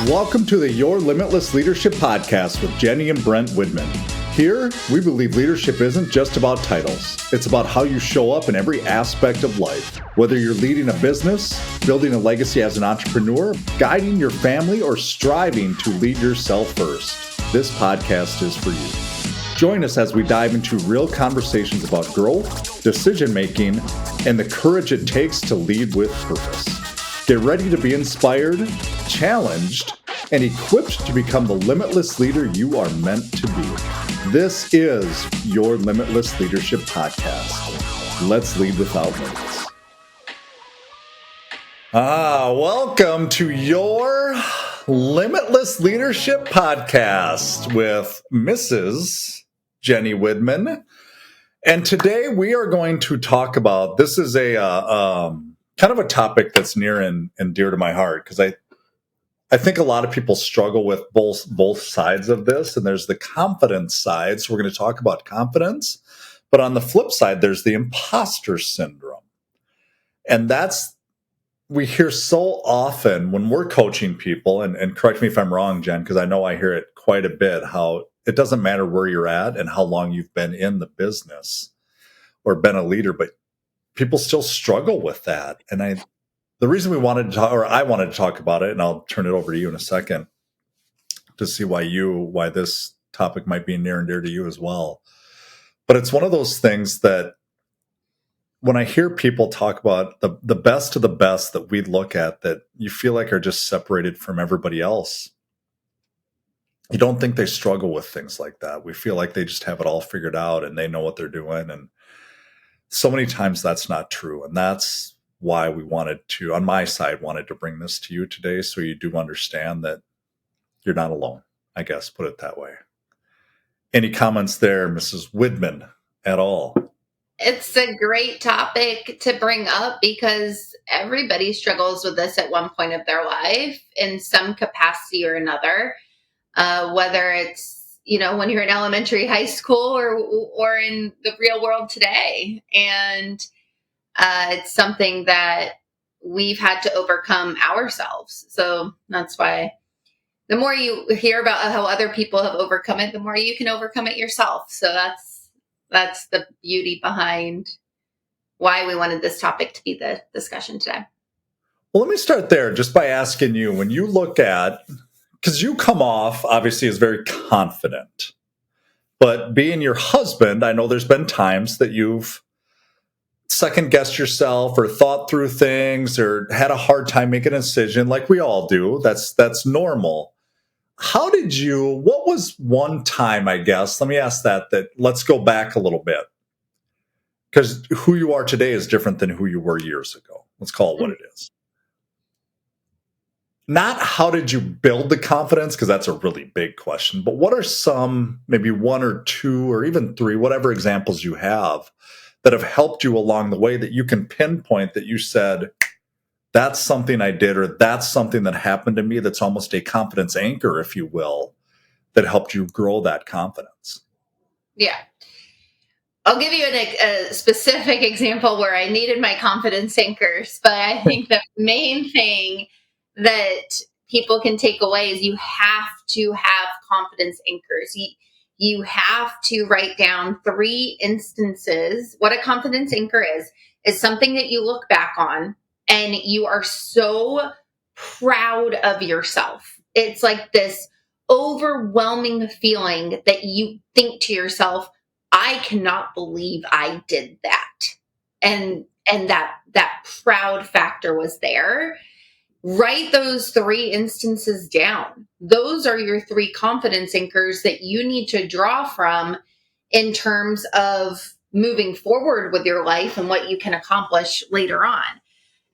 Welcome to the Your Limitless Leadership podcast with Jenny and Brent Widman. Here, we believe leadership isn't just about titles. It's about how you show up in every aspect of life. Whether you're leading a business, building a legacy as an entrepreneur, guiding your family, or striving to lead yourself first, this podcast is for you. Join us as we dive into real conversations about growth, decision-making, and the courage it takes to lead with purpose. Get ready to be inspired, challenged, and equipped to become the limitless leader you are meant to be. This is your Limitless Leadership podcast. Let's lead without limits. Welcome to your Limitless Leadership podcast with Mrs. Jenny Widman. And today we are going to talk about, this is a kind of a topic that's near and dear to my heart, because I think a lot of people struggle with both sides of this, and there's the confidence side. So we're going to talk about confidence, but on the flip side, there's the imposter syndrome. And we hear so often when we're coaching people, and correct me if I'm wrong, Jen, because I know I hear it quite a bit, how it doesn't matter where you're at and how long you've been in the business or been a leader, but people still struggle with that. And the reason I wanted to talk about it, and I'll turn it over to you in a second to see why this topic might be near and dear to you as well. But it's one of those things that when I hear people talk about the best of the best that we look at, that you feel like are just separated from everybody else, you don't think they struggle with things like that. We feel like they just have it all figured out and they know what they're doing. And so many times that's not true. And that's why we wanted to bring this to you today, so you do understand that you're not alone, I guess, put it that way. Any comments there, Mrs. Widman, at all? It's a great topic to bring up because everybody struggles with this at one point of their life in some capacity or another, whether it's when you're in elementary, high school, or in the real world today. And it's something that we've had to overcome ourselves. So that's why the more you hear about how other people have overcome it, the more you can overcome it yourself. So that's the beauty behind why we wanted this topic to be the discussion today. Well, let me start there just by asking you, when you look at, because you come off obviously as very confident, but being your husband, I know there's been times that you've second guessed yourself or thought through things or had a hard time making a decision, like we all do. That's normal. What was one time, I guess, let me ask that let's go back a little bit, because who you are today is different than who you were years ago. Let's call it what it is. Not how did you build the confidence, because that's a really big question, but what are some, maybe one or two or even three, whatever examples you have that have helped you along the way that you can pinpoint that you said, that's something I did, or that's something that happened to me that's almost a confidence anchor, if you will, that helped you grow that confidence? Yeah. I'll give you a specific example where I needed my confidence anchors, but I think the main thing that people can take away is you have to have confidence anchors. You have to write down 3 instances. What a confidence anchor is something that you look back on and you are so proud of yourself. It's like this overwhelming feeling that you think to yourself, I cannot believe I did that. And that proud factor was there. Write those 3 instances down. Those are your 3 confidence anchors that you need to draw from in terms of moving forward with your life and what you can accomplish later on.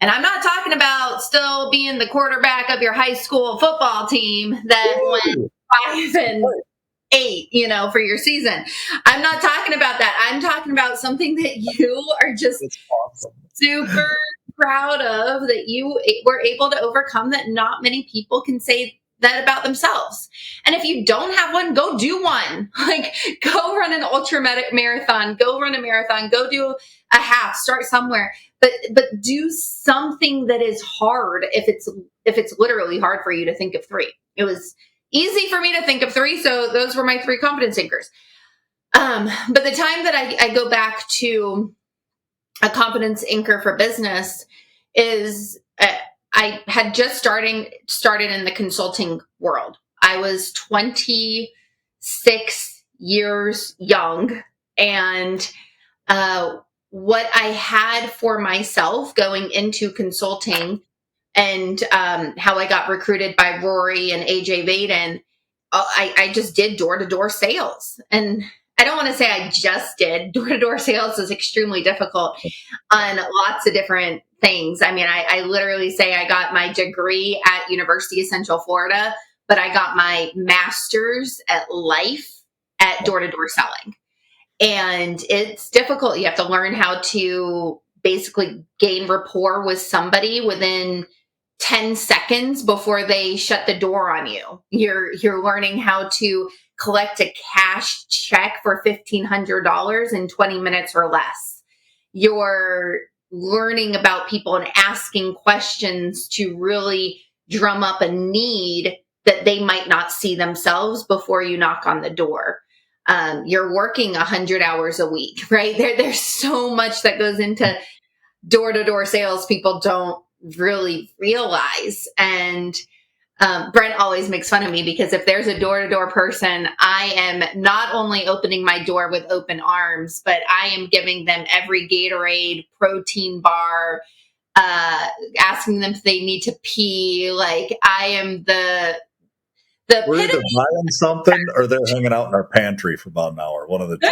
And I'm not talking about still being the quarterback of your high school football team that went 5-8, for your season. I'm not talking about that. I'm talking about something that you are just super proud of, that you were able to overcome, that not many people can say that about themselves. And if you don't have one, go do one. Like, go run an ultra marathon, go run a marathon, go do a half, start somewhere, but do something that is hard. If it's literally hard for you to think of 3, it was easy for me to think of 3. So those were my 3 confidence anchors. But the time that I go back to a confidence anchor for business is I had just started in the consulting world. I was 26 years young, and what I had for myself going into consulting and how I got recruited by Rory and AJ Vaden, I just did door-to-door sales. And I don't want to say I just did. Door-to-door sales is extremely difficult on lots of different things. I mean, I literally say I got my degree at University of Central Florida, but I got my master's at life at door-to-door selling. And it's difficult. You have to learn how to basically gain rapport with somebody within 10 seconds before they shut the door on you. You're learning how to collect a cash check for $1,500 in 20 minutes or less. You're learning about people and asking questions to really drum up a need that they might not see themselves before you knock on the door. You're working 100 hours a week, right? There's so much that goes into door-to-door sales people don't really realize. And Brent always makes fun of me because if there's a door-to-door person, I am not only opening my door with open arms, but I am giving them every Gatorade, protein bar, asking them if they need to pee. Like, I am the We're either buying something or they're hanging out in our pantry for about an hour. One of the two.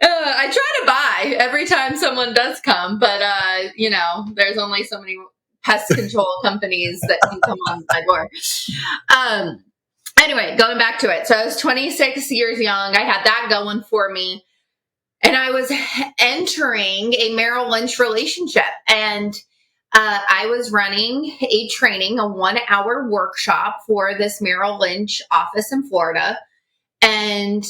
I try to buy every time someone does come, but there's only so many pest control companies that can come on my door. Anyway, going back to it. So I was 26 years young. I had that going for me. And I was entering a Merrill Lynch relationship. And I was running a training, a 1-hour workshop for this Merrill Lynch office in Florida. And,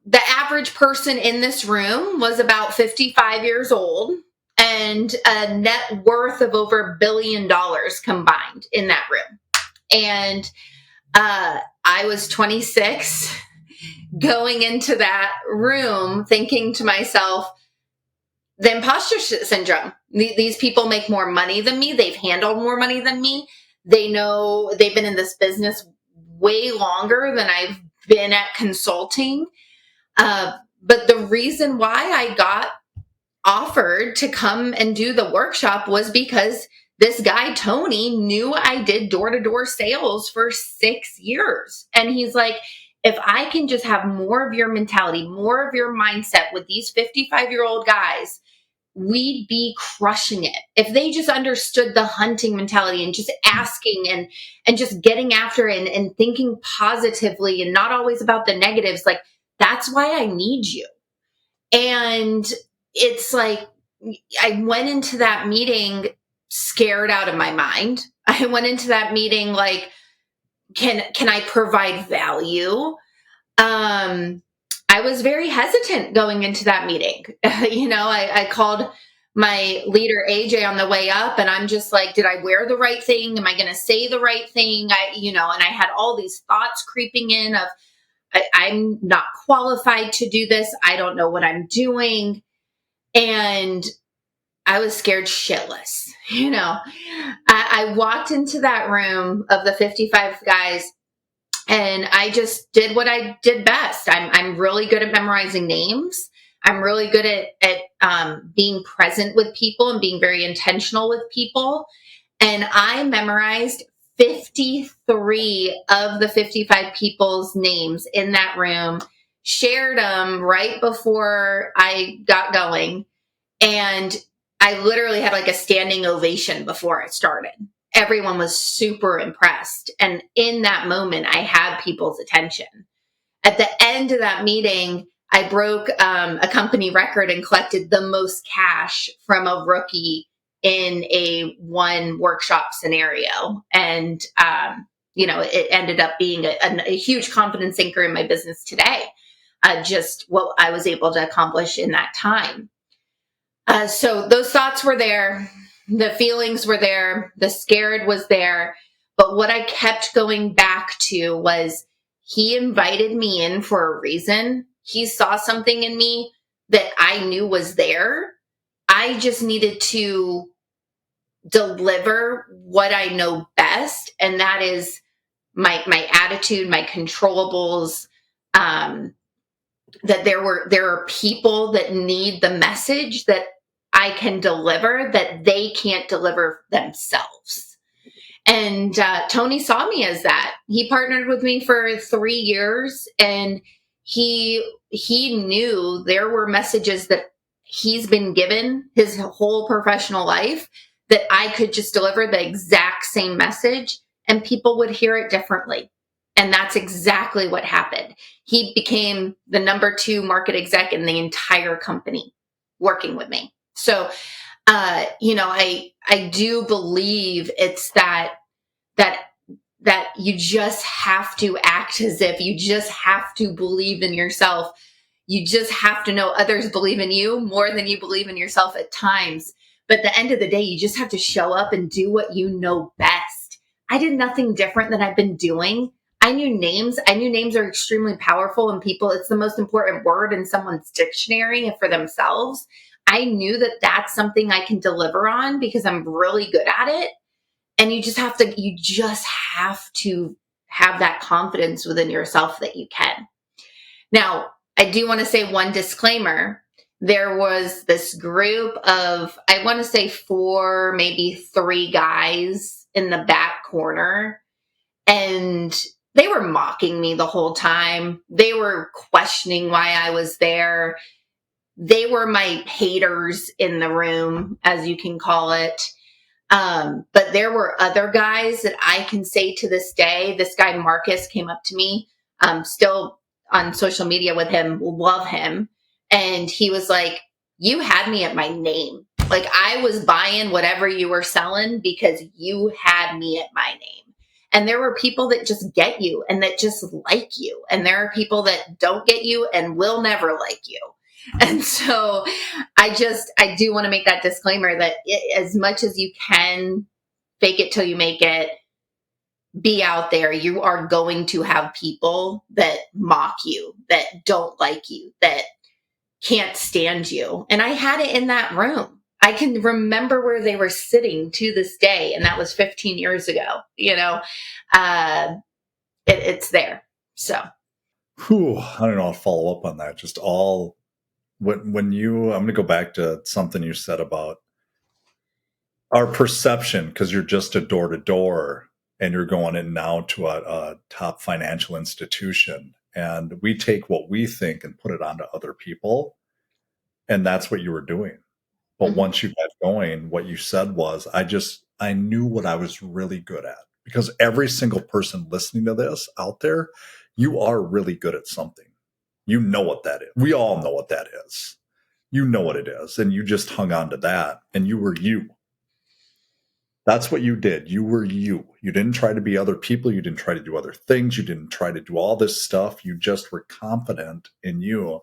the average person in this room was about 55 years old and a net worth of over $1 billion combined in that room. And I was 26 going into that room thinking to myself, the imposter syndrome. These people make more money than me. They've handled more money than me. They know they've been in this business way longer than I've been at consulting. But the reason why I got offered to come and do the workshop was because this guy, Tony, knew I did door-to-door sales for 6 years. And he's like, if I can just have more of your mentality, more of your mindset with these 55-year-old guys, we'd be crushing it. If they just understood the hunting mentality and just asking and just getting after it and thinking positively and not always about the negatives, like, that's why I need you. And it's like, I went into that meeting scared out of my mind. I went into that meeting like, can I provide value? I was very hesitant going into that meeting. I called my leader, AJ, on the way up, and I'm just like, did I wear the right thing? Am I going to say the right thing? And I had all these thoughts creeping in of, I'm not qualified to do this. I don't know what I'm doing. And I was scared shitless. I walked into that room of the 55 guys and I just did what I did best. I'm really good at memorizing names. I'm really good at being present with people and being very intentional with people. And I memorized 53 of the 55 people's names in that room, shared them right before I got going. And I literally had like a standing ovation before I started. Everyone was super impressed. And in that moment, I had people's attention. At the end of that meeting, I broke a company record and collected the most cash from a rookie in a one workshop scenario. And, it ended up being a huge confidence anchor in my business today. Just what I was able to accomplish in that time. So those thoughts were there. The feelings were there. The scared was there. But what I kept going back to was he invited me in for a reason. He saw something in me that I knew was there. I just needed to deliver what I know best. And that is my attitude, my controllables, that there are people that need the message that I can deliver that they can't deliver themselves. And Tony saw me as that. He partnered with me for 3 years, and he knew there were messages that he's been given his whole professional life that I could just deliver the exact same message and people would hear it differently. And that's exactly what happened. He became the number 2 market exec in the entire company working with me. So, I do believe it's that you just have to act as if, you just have to believe in yourself. You just have to know others believe in you more than you believe in yourself at times. But at the end of the day, you just have to show up and do what you know best. I did nothing different than I've been doing. I knew names. I knew names are extremely powerful and people. It's the most important word in someone's dictionary for themselves. I knew that that's something I can deliver on because I'm really good at it. And you just have to have that confidence within yourself that you can. Now, I do want to say one disclaimer. There was this group of, I want to say 4, maybe 3 guys in the back corner. And they were mocking me the whole time. They were questioning why I was there. They were my haters in the room, as you can call it. But there were other guys that I can say to this day. This guy, Marcus, came up to me, still on social media with him, love him. And he was like, you had me at my name. Like I was buying whatever you were selling because you had me at my name. And there were people that just get you and that just like you. And there are people that don't get you and will never like you. And so I do want to make that disclaimer that as much as you can fake it till you make it, be out there. You are going to have people that mock you, that don't like you, that can't stand you. And I had it in that room. I can remember where they were sitting to this day. And that was 15 years ago, it's there. So. I don't know. I'll follow up on that. Just all when I'm going to go back to something you said about our perception, because you're just a door to door and you're going in now to a top financial institution. And we take what we think and put it onto other people. And that's what you were doing. But once you got going, what you said was, I knew what I was really good at, because every single person listening to this out there, you are really good at something. You know what that is. We all know what that is. You know what it is. And you just hung on to that and you were you. That's what you did. You were you. You didn't try to be other people. You didn't try to do other things. You didn't try to do all this stuff. You just were confident in you.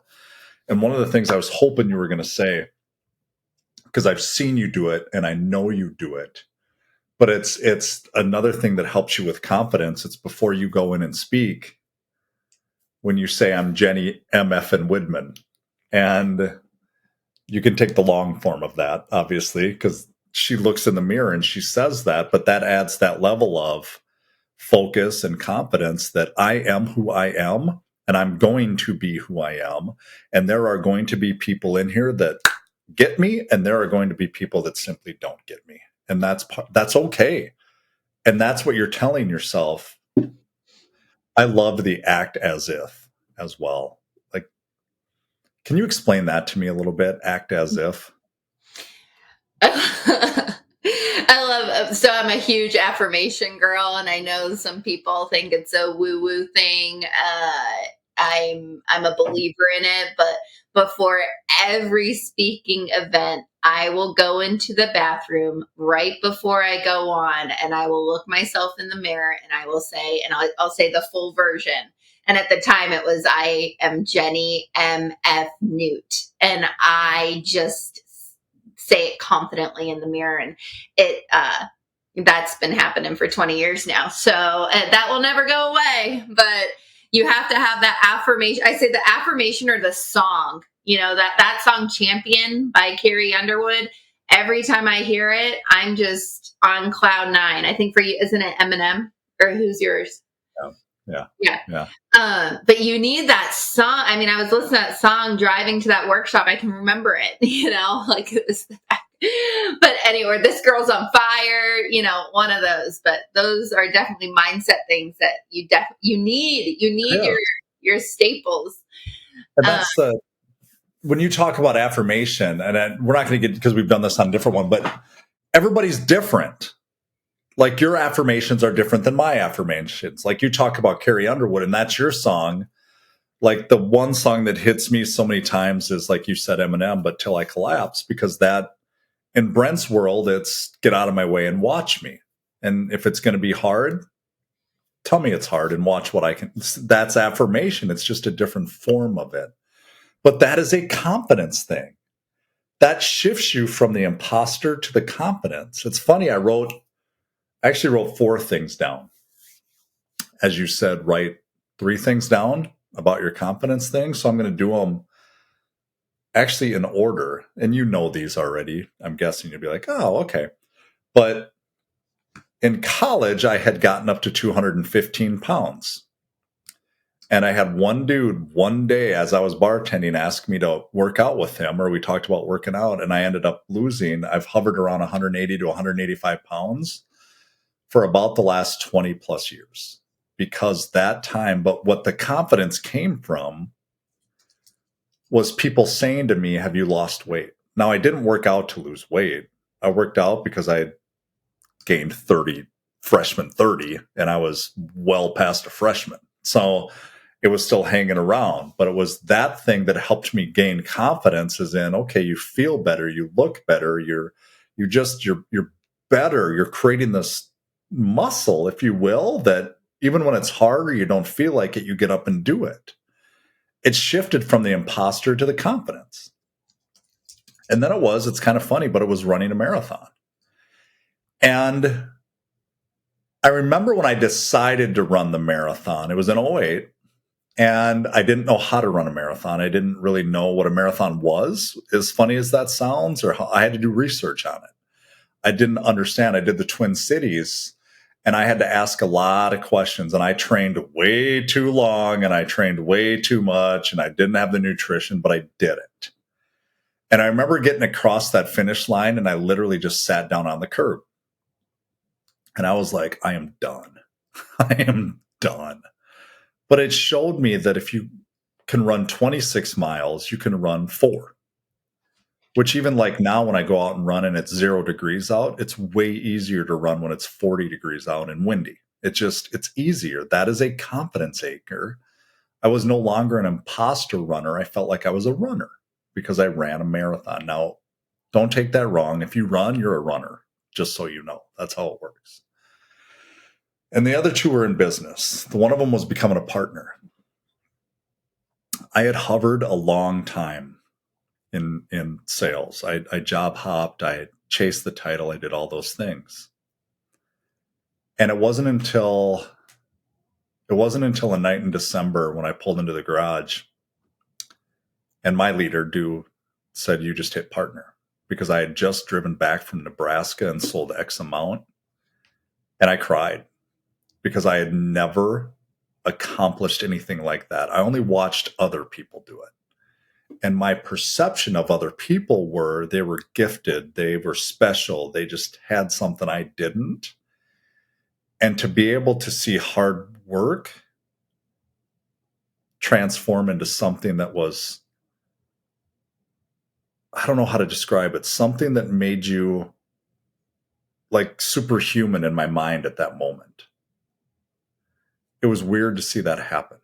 And one of the things I was hoping you were going to say, because I've seen you do it and I know you do it, but it's another thing that helps you with confidence. It's before you go in and speak, when you say, I'm Jenny MF and Widman. And you can take the long form of that, obviously, because she looks in the mirror and she says that, but that adds that level of focus and confidence that I am who I am and I'm going to be who I am. And there are going to be people in here that get me, and there are going to be people that simply don't get me. And that's okay. And that's what you're telling yourself. I love the act as if as well. Like, can you explain that to me a little bit? Act as if. So I'm a huge affirmation girl, and I know some people think it's a woo-woo thing. I'm a believer in it, but before every speaking event, I will go into the bathroom right before I go on, and I will look myself in the mirror, and I will say, and I'll say the full version. And at the time it was, I am Jenny M.F. Newt. And I just say it confidently in the mirror. And that's been happening for 20 years now. So that will never go away. But you have to have that affirmation. I say the affirmation or the song, that song Champion by Carrie Underwood. Every time I hear it, I'm just on cloud nine. I think for you, isn't it Eminem? Or who's yours? Yeah. But you need that song. I mean, I was listening to that song driving to that workshop. I can remember it, like it was. But anyway, this girl's on fire, one of those. But those are definitely mindset things that you need. You need your staples. And that's when you talk about affirmation, and we're not going to get, because we've done this on a different one, but everybody's different. Like your affirmations are different than my affirmations. Like you talk about Carrie Underwood, and that's your song. Like the one song that hits me so many times is, like you said, Eminem, but Till I Collapse, because that, in Brent's world, it's get out of my way and watch me. And if it's going to be hard, tell me it's hard and watch what I can. That's affirmation. It's just a different form of it. But that is a confidence thing. That shifts you from the imposter to the confidence. It's funny. I actually wrote 4 things down. As you said, write 3 things down about your confidence thing. So I'm going to do them actually in order. And you know these already. I'm guessing you'll be like, oh, okay. But in college, I had gotten up to 215 pounds. And I had one dude one day as I was bartending ask me to work out with him, or we talked about working out, and I ended up losing. I've hovered around 180 to 185 pounds for about the last 20 plus years because that time. But what the confidence came from was people saying to me, have you lost weight? Now, I didn't work out to lose weight. I worked out because I gained 30, freshman 30, and I was well past a freshman. So it was still hanging around, but it was that thing that helped me gain confidence, as in, okay, you feel better, you look better, you're better, you're creating this muscle, if you will, that even when it's hard or you don't feel like it, you get up and do it. It shifted from the imposter to the confidence. And then it's kind of funny, but it was running a marathon. And I remember when I decided to run the marathon, it was in 2008. And I didn't know how to run a marathon. I didn't really know what a marathon was, as funny as that sounds, or I had to do research on it. I didn't understand. I did the Twin Cities, and I had to ask a lot of questions, and I trained way too long, and I trained way too much, and I didn't have the nutrition, but I did it. And I remember getting across that finish line, and I literally just sat down on the curb. And I was like, I am done. I am done. But it showed me that if you can run 26 miles, you can run 4. Which even like now when I go out and run and it's 0 degrees out, it's way easier to run when it's 40 degrees out and windy. It's easier. That is a confidence anchor. I was no longer an imposter runner. I felt like I was a runner because I ran a marathon. Now, don't take that wrong. If you run, you're a runner, just so you know. That's how it works. And the other 2 were in business. One of them was becoming a partner. I had hovered a long time in sales. I job hopped. I chased the title. I did all those things. And it wasn't until a night in December when I pulled into the garage and my leader, said, you just hit partner, because I had just driven back from Nebraska and sold X amount. And I cried. Because I had never accomplished anything like that. I only watched other people do it. And my perception of other people they were gifted, they were special, they just had something I didn't. And to be able to see hard work transform into something that was, I don't know how to describe it, something that made you like superhuman in my mind at that moment. It was weird to see that happen.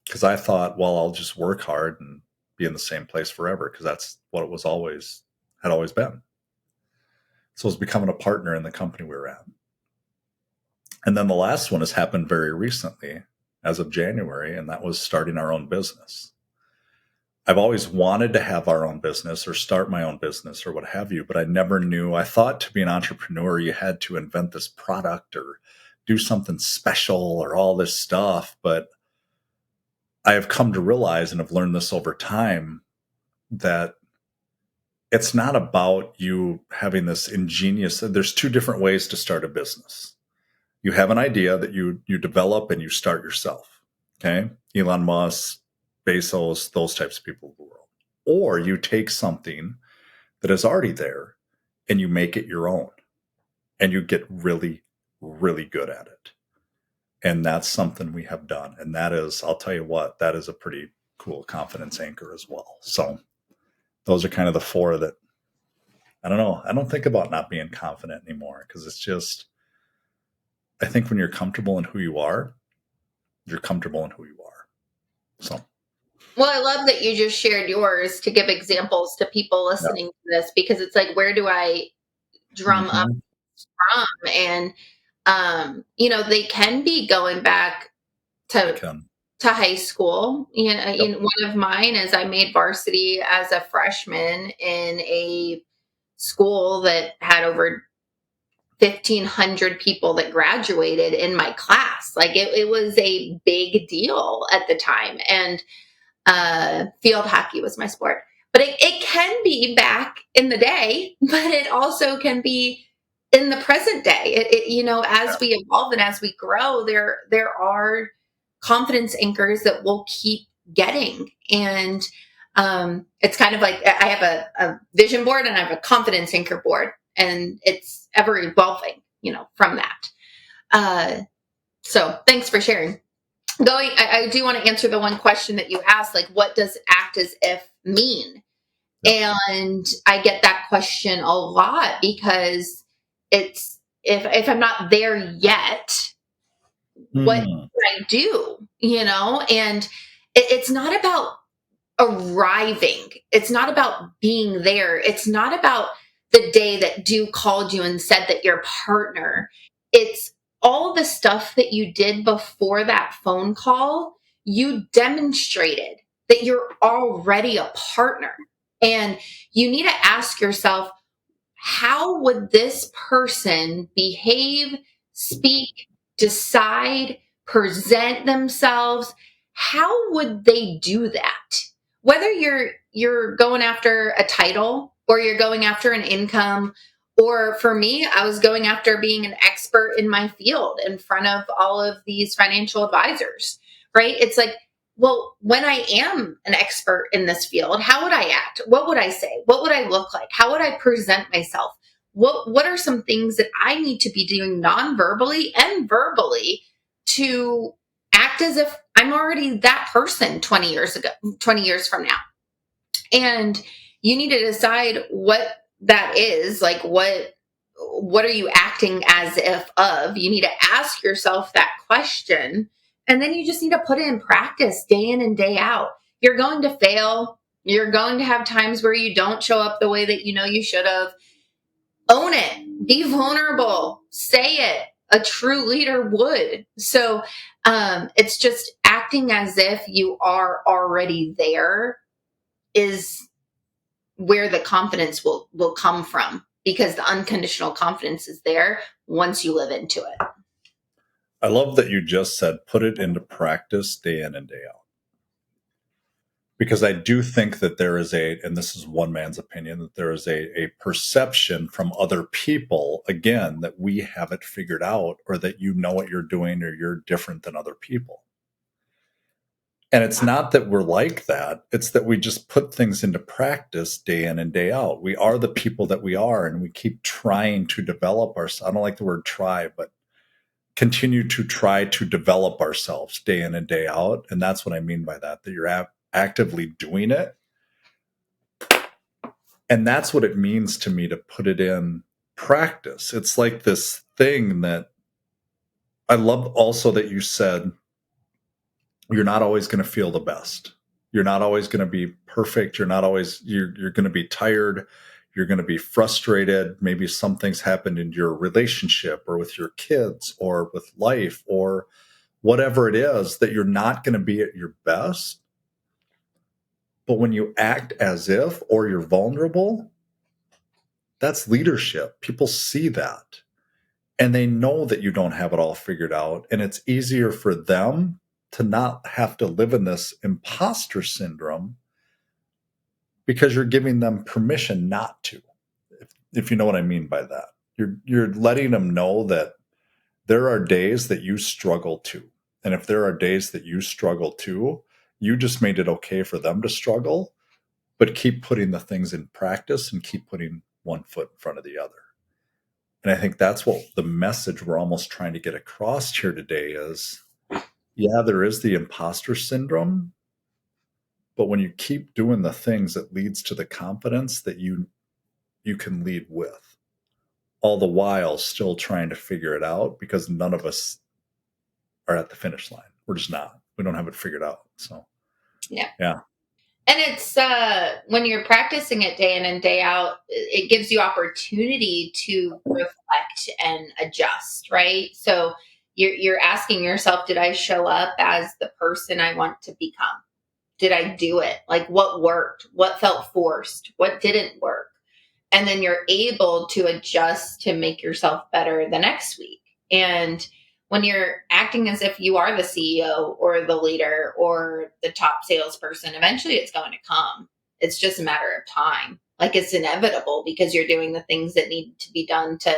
Because I thought, well, I'll just work hard and be in the same place forever, because that's what it was always had always been. So it was becoming a partner in the company we were at. And then the last one has happened very recently, as of January, and that was starting our own business. I've always wanted to have our own business or start my own business or what have you, but I never knew. I thought to be an entrepreneur, you had to invent this product or do something special or all this stuff. But I have come to realize, and have learned this over time, that it's not about you having this ingenious, there's two different ways to start a business. You have an idea that you develop and you start yourself. Okay. Elon Musk, Bezos, those types of people of the world. Or you take something that is already there and you make it your own and you get really, really good at it. And that's something we have done. And that is, I'll tell you what, that is a pretty cool confidence anchor as well. So those are kind of the four that, I don't know. I don't think about not being confident anymore, because it's just, I think when you're comfortable in who you are, you're comfortable in who you are. So. Well, I love that you just shared yours to give examples to people listening to this, because it's like, where do I drum up from? And, they can be going back to high school. One of mine is I made varsity as a freshman in a school that had over 1,500 people that graduated in my class. Like it was a big deal at the time. And field hockey was my sport. But it can be back in the day, but it also can be in the present day. As we evolve and as we grow, there are confidence anchors that we'll keep getting. And it's kind of like I have a vision board and I have a confidence anchor board, and it's ever evolving, from that. So thanks for sharing. I do want to answer the one question that you asked, like, what does act as if mean? And I get that question a lot, because it's, if I'm not there yet, what do I do? And it's not about arriving. It's not about being there. It's not about the day that Duke called you and said that you're a partner. It's all the stuff that you did before that phone call. You demonstrated that you're already a partner. And you need to ask yourself, how would this person behave, speak, decide, present themselves? How would they do that? Whether you're going after a title, or you're going after an income, or for me, I was going after being an expert in my field in front of all of these financial advisors, right? It's like, well, when I am an expert in this field, how would I act? What would I say? What would I look like? How would I present myself? What are some things that I need to be doing non-verbally and verbally to act as if I'm already that person 20 years from now? And you need to decide what that is. Like, what are you acting as if of? You need to ask yourself that question. And then you just need to put it in practice day in and day out. You're going to fail. You're going to have times where you don't show up the way that you should have. Own it. Be vulnerable. Say it. A true leader would. So it's just acting as if you are already there is where the confidence will come from, because the unconditional confidence is there once you live into it. I love that you just said, put it into practice day in and day out. Because I do think that there is and this is one man's opinion, that there is a perception from other people, again, that we have it figured out, or that you know what you're doing, or you're different than other people. And it's not that we're like that. It's that we just put things into practice day in and day out. We are the people that we are, and we keep trying to develop ourselves. I don't like the word try, but continue to try to develop ourselves day in and day out. And that's what I mean by that you're actively doing it. And that's what it means to me to put it in practice. It's like this thing that I love also that you said, you're not always going to feel the best. You're not always going to be perfect. You're going to be tired. You're going to be frustrated. Maybe some things happened in your relationship or with your kids or with life or whatever it is that you're not going to be at your best. But when you act as if, or you're vulnerable, that's leadership. People see that and they know that you don't have it all figured out. And it's easier for them to not have to live in this imposter syndrome because you're giving them permission not to, if you know what I mean by that. You're letting them know that there are days that you struggle too. And if there are days that you struggle too, you just made it okay for them to struggle, but keep putting the things in practice and keep putting one foot in front of the other. And I think that's what the message we're almost trying to get across here today is, yeah, there is the imposter syndrome, but when you keep doing the things, it leads to the confidence that you can lead with, all the while still trying to figure it out, because none of us are at the finish line. We're just not. We don't have it figured out. So, yeah. And it's when you're practicing it day in and day out, it gives you opportunity to reflect and adjust, right? So you're asking yourself, did I show up as the person I want to become? Did I do it? Like, what worked? What felt forced? What didn't work? And then you're able to adjust to make yourself better the next week. And when you're acting as if you are the CEO or the leader or the top salesperson, eventually it's going to come. It's just a matter of time. Like, it's inevitable because you're doing the things that need to be done to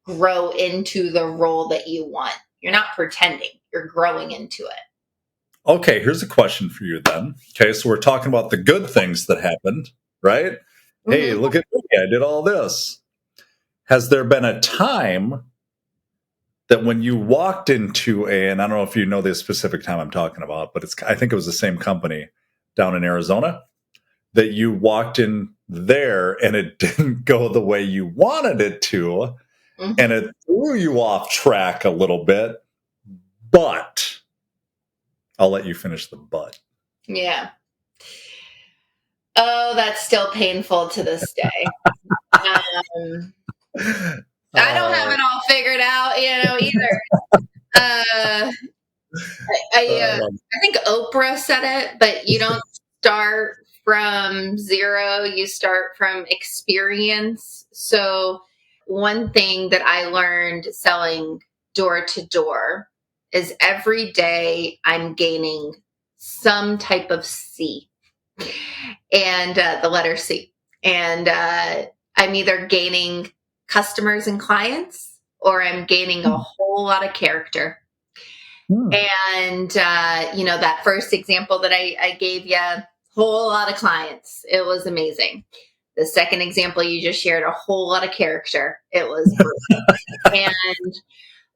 grow into the role that you want. You're not pretending, you're growing into it. Okay, here's a question for you then. Okay, so we're talking about the good things that happened, right? Mm-hmm. Hey, look at me, I did all this. Has there been a time that when you walked into and I don't know if you know the specific time I'm talking about, but I think it was the same company down in Arizona, that you walked in there and it didn't go the way you wanted it to, and it threw you off track a little bit, but I'll let you finish the but. Yeah. Oh, that's still painful to this day. I don't have it all figured out, either. I think Oprah said it, but you don't start from zero, you start from experience. So one thing that I learned selling door to door is every day I'm gaining some type of C, and the letter C. And I'm either gaining customers and clients, or I'm gaining a whole lot of character. And, that first example that I gave you, a whole lot of clients. It was amazing. The second example you just shared, a whole lot of character. It was brutal. And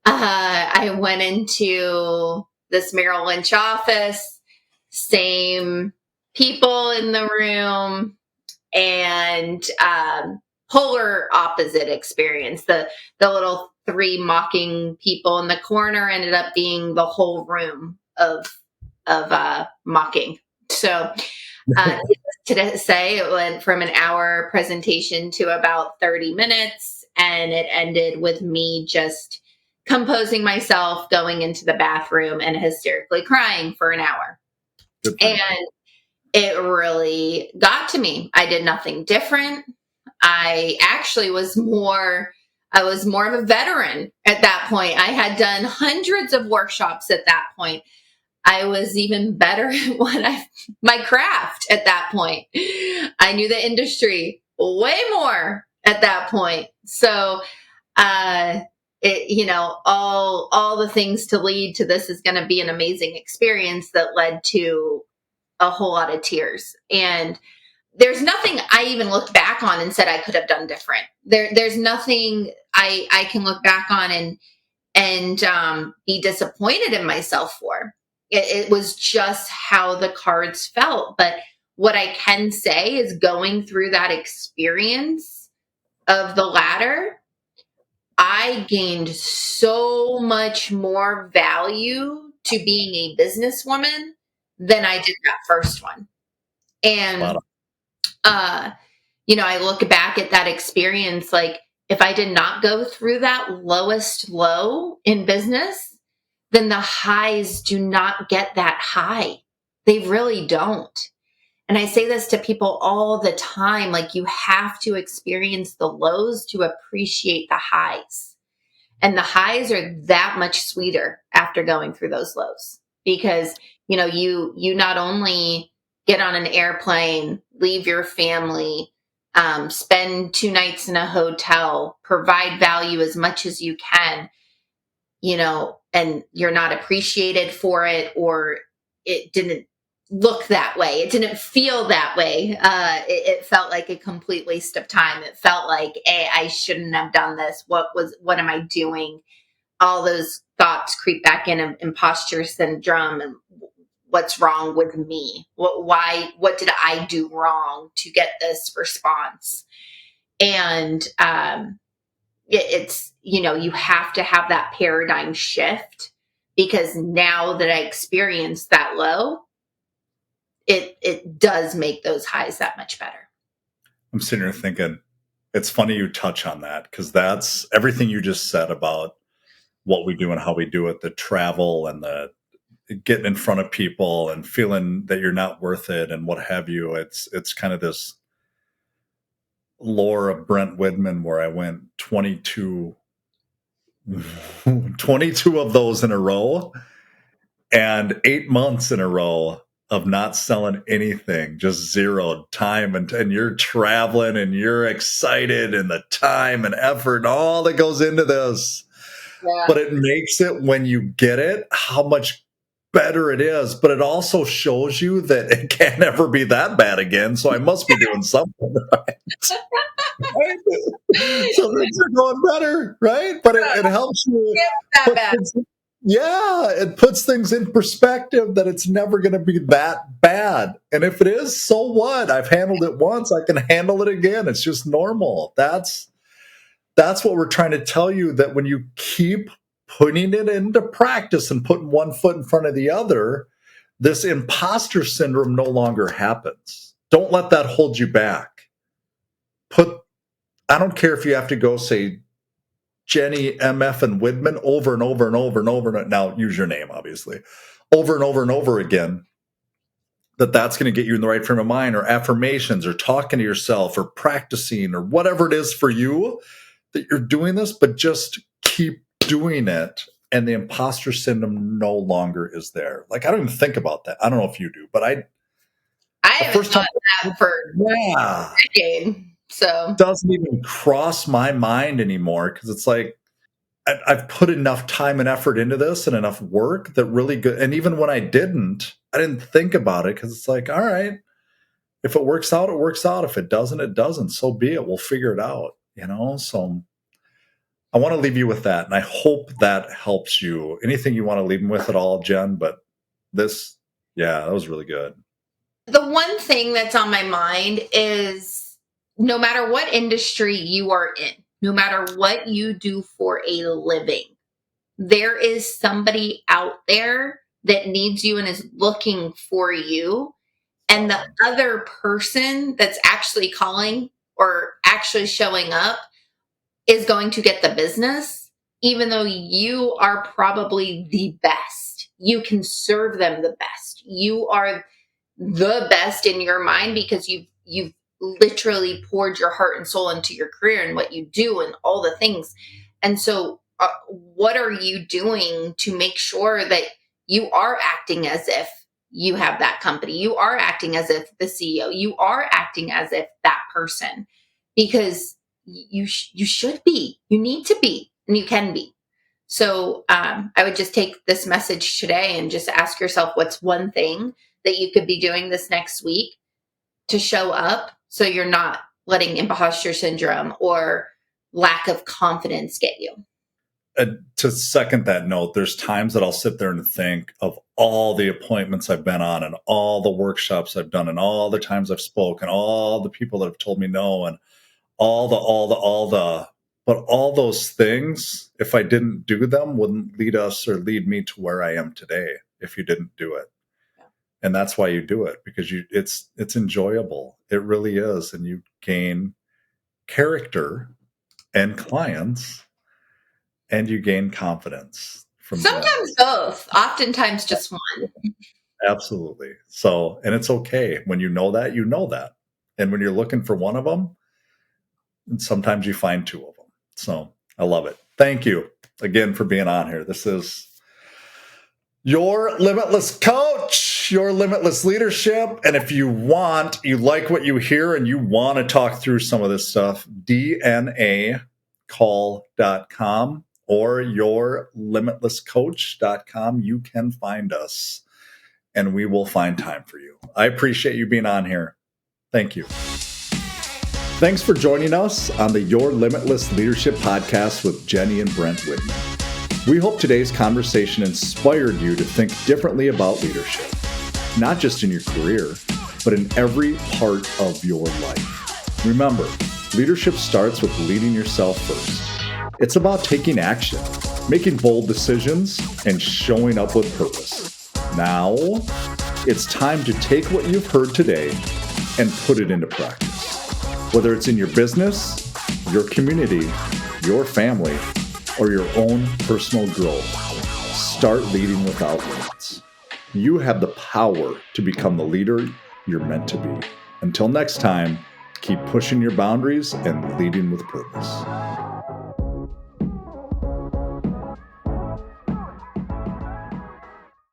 I went into this Merrill Lynch office, same people in the room, and polar opposite experience. The little three mocking people in the corner ended up being the whole room of mocking. So to say, it went from an hour presentation to about 30 minutes, and it ended with me just composing myself, going into the bathroom, and hysterically crying for an hour. And it really got to me. I did nothing different. I actually was more of a veteran at that point. I had done hundreds of workshops at that point. I was even better at my craft at that point. I knew the industry way more at that point. So, all the things to lead to this is going to be an amazing experience that led to a whole lot of tears. And there's nothing I even looked back on and said I could have done different. There's nothing I can look back on and be disappointed in myself for. It was just how the cards felt. But what I can say is, going through that experience of the ladder, I gained so much more value to being a businesswoman than I did that first one. And, I look back at that experience, like if I did not go through that lowest low in business, then the highs do not get that high. They really don't. And I say this to people all the time, like you have to experience the lows to appreciate the highs. And the highs are that much sweeter after going through those lows because, you not only get on an airplane, leave your family, spend 2 nights in a hotel, provide value as much as you can, and you're not appreciated for it, or it didn't look that way. It didn't feel that way. It felt like a complete waste of time. It felt like, hey, I shouldn't have done this. What am I doing? All those thoughts creep back in, imposter syndrome, and what's wrong with me? What did I do wrong to get this response? And, it's, you have to have that paradigm shift, because now that I experienced that low, it does make those highs that much better. I'm sitting here thinking, it's funny you touch on that, because that's everything you just said about what we do and how we do it, the travel and the getting in front of people and feeling that you're not worth it and what have you. It's kind of this lore of Brent Widman where I went 22 of those in a row and 8 months in a row of not selling anything, just zero time. And you're traveling and you're excited and the time and effort and all that goes into this. Yeah. But it makes it, when you get it, how much better it is. But it also shows you that it can't ever be that bad again. So I must be doing something right. Right? So things are going better, right? But it helps you. It puts things in perspective that it's never going to be that bad. And if it is, so what? I've handled it once. I can handle it again. It's just normal. That's what we're trying to tell you, that when you keep putting it into practice and putting one foot in front of the other, this imposter syndrome no longer happens. Don't let that hold you back. I don't care if you have to go say Jenny, MF, and Widman over and over and over and over. Now, use your name, obviously. Over and over and over again. That's going to get you in the right frame of mind, or affirmations, or talking to yourself, or practicing, or whatever it is for you that you're doing this, but just keep doing it. And the imposter syndrome no longer is there. Like, I don't even think about that. I don't know if you do, but I haven't thought that for a decade. So doesn't even cross my mind anymore, because it's like I've put enough time and effort into this and enough work that really good. And even when I didn't think about it, because it's like, all right, if it works out, it works out. If it doesn't, it doesn't. So be it. We'll figure it out. So I want to leave you with that, and I hope that helps you. Anything you want to leave them with at all, Jen? But that was really good. The one thing that's on my mind is, no matter what industry you are in, no matter what you do for a living, there is somebody out there that needs you and is looking for you. And the other person that's actually calling or actually showing up is going to get the business, even though you are probably the best. You can serve them the best. You are the best in your mind, because you've literally poured your heart and soul into your career and what you do and all the things. And so what are you doing to make sure that you are acting as if you have that company? You are acting as if the CEO, you are acting as if that person, because you should be, you need to be, and you can be. So I would just take this message today and just ask yourself, what's one thing that you could be doing this next week to show up, so you're not letting imposter syndrome or lack of confidence get you. To second that note, there's times that I'll sit there and think of all the appointments I've been on, and all the workshops I've done, and all the times I've spoken, all the people that have told me no, and all the But all those things, if I didn't do them, wouldn't lead us or lead me to where I am today if you didn't do it. Yeah. And that's why you do it, because it's enjoyable. It really is. And you gain character and clients, and you gain confidence from Sometimes both, oftentimes just one. Absolutely. So, and it's okay when you know that, you know that. And when you're looking for one of them, and sometimes you find two of them. So I love it. Thank you again for being on here. This is your Limitless Coach, your Limitless Leadership. And if you like what you hear and you want to talk through some of this stuff, dnacall.com or yourlimitlesscoach.com, you can find us and we will find time for you. I appreciate you being on here. Thank you. Thanks for joining us on the Your Limitless Leadership podcast with Jenny and Brent Widman. We hope today's conversation inspired you to think differently about leadership, not just in your career, but in every part of your life. Remember, leadership starts with leading yourself first. It's about taking action, making bold decisions, and showing up with purpose. Now, it's time to take what you've heard today and put it into practice. Whether it's in your business, your community, your family, or your own personal growth, start leading without limits. You have the power to become the leader you're meant to be. Until next time, keep pushing your boundaries and leading with purpose.